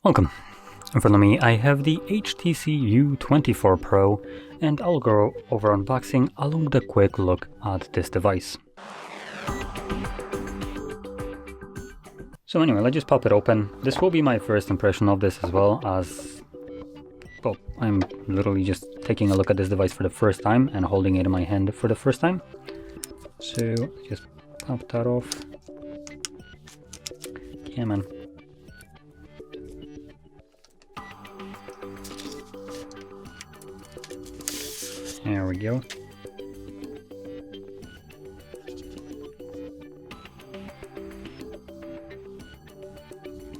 Welcome. In front of me I have the HTC U24 Pro, and I'll go over unboxing along with a quick look at this device. So anyway, let's just pop it open. This will be my first impression of this as well, as well, I'm literally just taking a look at this device for the first time and holding it in my hand for the first time. So just pop that off. Yeah, man. There we go.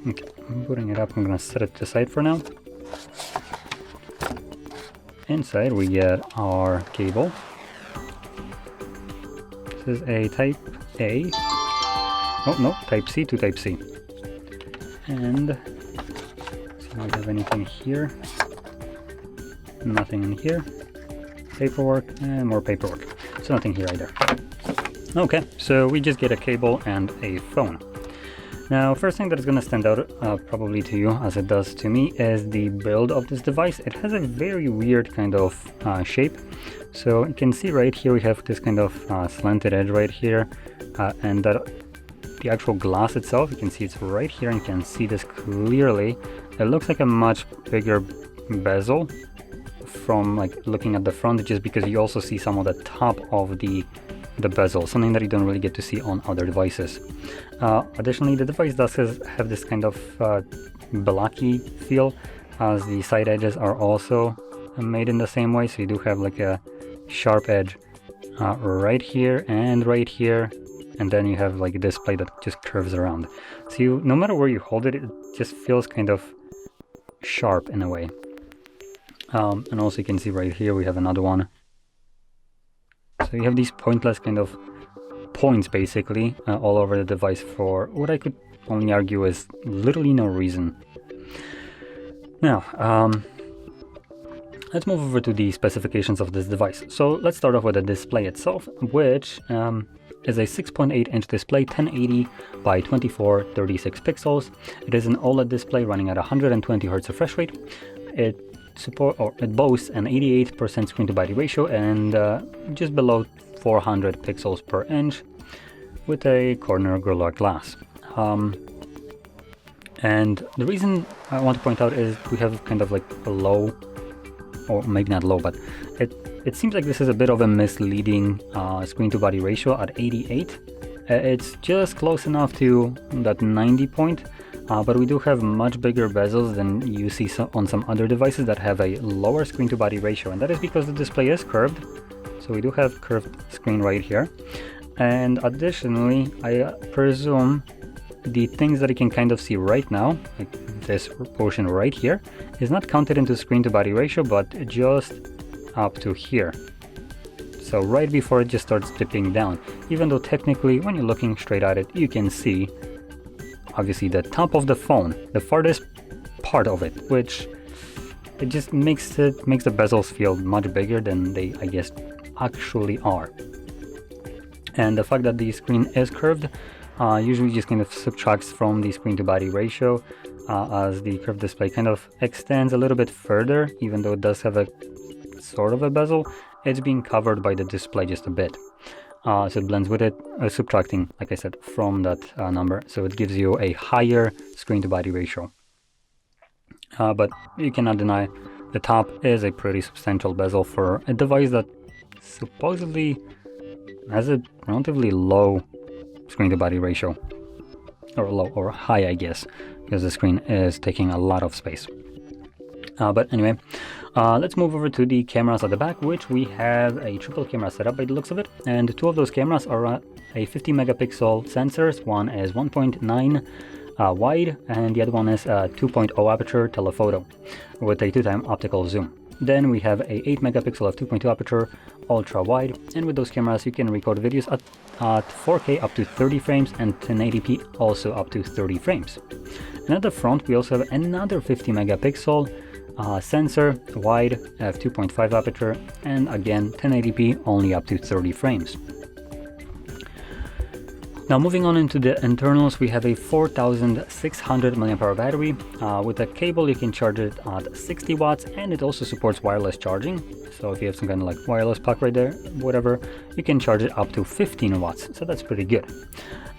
Okay, I'm putting it up. I'm gonna set it aside for now. Inside we get our cable. This is a Type A. Oh no, Type C to Type C. And see if we have anything here. Nothing in here. Paperwork and more paperwork. So nothing here either. Okay, so we just get a cable and a phone. Now, first thing that is going to stand out probably to you, as it does to me, is the build of this device. It has a very weird kind of shape. So you can see right here we have this kind of slanted edge right here, and that the actual glass itself, you can see it's right here, and you can see this clearly. It looks like a much bigger bezel from like looking at the front, just because you also see some of the top of the bezel, something that you don't really get to see on other devices. Additionally, the device does have this kind of blocky feel, as the side edges are also made in the same way, so you do have like a sharp edge right here and right here, and then you have like a display that just curves around. So no matter where you hold it, it just feels kind of sharp in a way. And also you can see right here we have another one. So you have these pointless kind of points basically all over the device for what I could only argue is literally no reason. Now, let's move over to the specifications of this device. So let's start off with the display itself, which is a 6.8-inch display, 1080 by 2436 pixels. It is an OLED display running at 120 Hz refresh rate. It boasts an 88% screen to body ratio and just below 400 pixels per inch with a corner Gorilla Glass. And the reason I want to point out is we have kind of like a low, or maybe not low, but it seems like this is a bit of a misleading screen to body ratio at 88. It's just close enough to that 90 point. But we do have much bigger bezels than you see on some other devices that have a lower screen to body ratio, and that is because the display is curved. So we do have curved screen right here, and additionally I presume the things that you can kind of see right now, like this portion right here, is not counted into screen to body ratio, but just up to here. So right before it just starts dipping down, even though technically when you're looking straight at it you can see obviously the top of the phone, the farthest part of it, which it just makes the bezels feel much bigger than they, I guess, actually are. And the fact that the screen is curved usually just kind of subtracts from the screen to body ratio, as the curved display kind of extends a little bit further. Even though it does have a sort of a bezel, it's being covered by the display just a bit. So it blends with it, subtracting, like I said, from that number. So it gives you a higher screen to body ratio. But you cannot deny the top is a pretty substantial bezel for a device that supposedly has a relatively low screen to body ratio. Or low or high, I guess, because the screen is taking a lot of space. But anyway, let's move over to the cameras at the back, which we have a triple camera setup by the looks of it, and two of those cameras are a 50 megapixel sensors. One is 1.9 wide, and the other one is 2.0 aperture telephoto with a 2x optical zoom. Then we have a 8 megapixel f2.2 aperture ultra wide, and with those cameras you can record videos at 4K up to 30 frames and 1080p also up to 30 frames. And at the front we also have another 50 megapixel sensor, wide, f2.5 aperture, and again 1080p only up to 30 frames. Now moving on into the internals, we have a 4600 mAh battery. With a cable you can charge it at 60 watts, and it also supports wireless charging. So if you have some kind of like wireless puck right there, whatever, you can charge it up to 15 watts, so that's pretty good.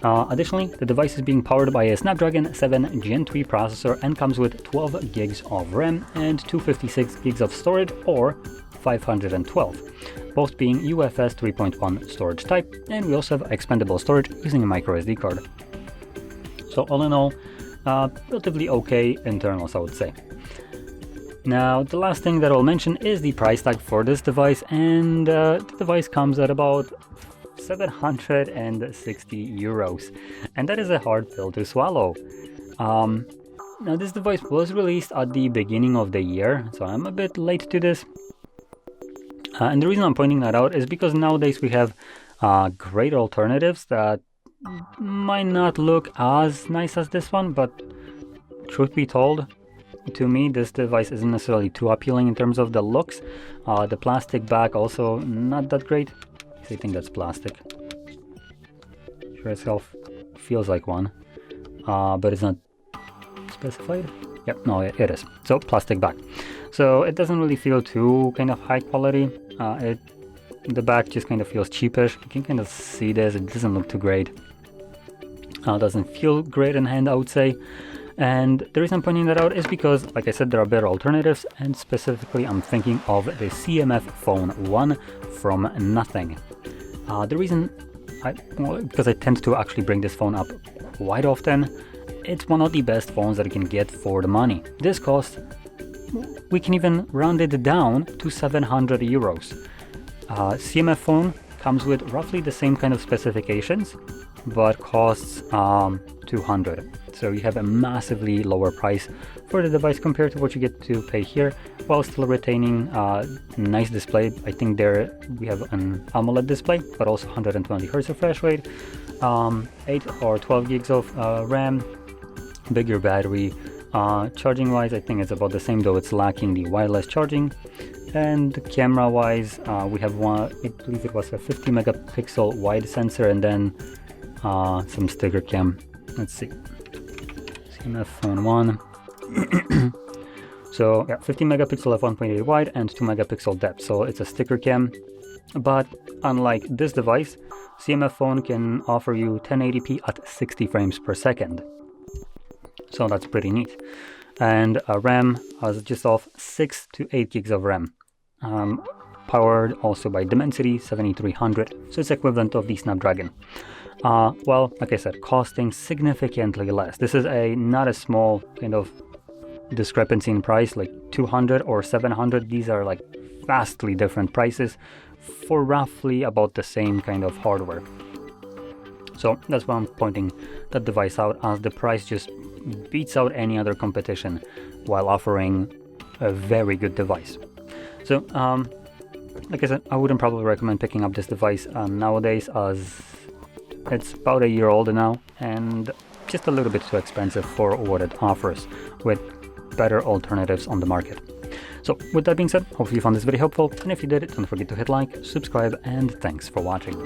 Additionally, the device is being powered by a Snapdragon 7 Gen 3 processor and comes with 12 gigs of RAM and 256 gigs of storage, or 512, both being UFS 3.1 storage type, and we also have expandable storage using a micro SD card. So all in all, relatively okay internals, I would say. Now the last thing that I'll mention is the price tag for this device, and the device comes at about 760 euros, and that is a hard pill to swallow. Now this device was released at the beginning of the year, so I'm a bit late to this. And the reason I'm pointing that out is because nowadays we have great alternatives that might not look as nice as this one, but truth be told, to me this device isn't necessarily too appealing in terms of the looks. The plastic back also not that great. I think that's plastic. Sure itself feels like one, but it's not specified. Yep, no, it is. So plastic back. So it doesn't really feel too kind of high quality. The back just kind of feels cheapish. You can kind of see this. It doesn't look too great. Doesn't feel great in hand, I would say. And the reason I'm pointing that out is because, like I said, there are better alternatives, and specifically I'm thinking of the CMF Phone 1 from Nothing. The reason, because I tend to actually bring this phone up quite often, it's one of the best phones that you can get for the money. This costs, we can even round it down to 700 euros. CMF phone comes with roughly the same kind of specifications, but costs 200. So you have a massively lower price for the device compared to what you get to pay here, while still retaining nice display. I think there we have an AMOLED display, but also 120 Hz refresh rate, 8 or 12 gigs of RAM, bigger battery. Charging wise, I think it's about the same, though it's lacking the wireless charging. And camera wise, we have one, I believe it was a 50 megapixel wide sensor, and then some sticker cam. Let's see, CMF Phone 1. So yeah, 50 megapixel f1.8 wide and 2 megapixel depth, so it's a sticker cam. But unlike this device, CMF Phone can offer you 1080p at 60 frames per second. So that's pretty neat. And RAM has just off 6 to 8 gigs of RAM. Powered also by Dimensity 7300, so it's equivalent of the Snapdragon. Well, like I said, costing significantly less. This is not a small kind of discrepancy in price, like 200 or 700. These are like vastly different prices for roughly about the same kind of hardware. So that's why I'm pointing that device out, as the price just beats out any other competition while offering a very good device. So like I said, I wouldn't probably recommend picking up this device nowadays, as it's about a year old now and just a little bit too expensive for what it offers, with better alternatives on the market. So with that being said, hopefully you found this video helpful, and if you did, don't forget to hit like, subscribe, and thanks for watching.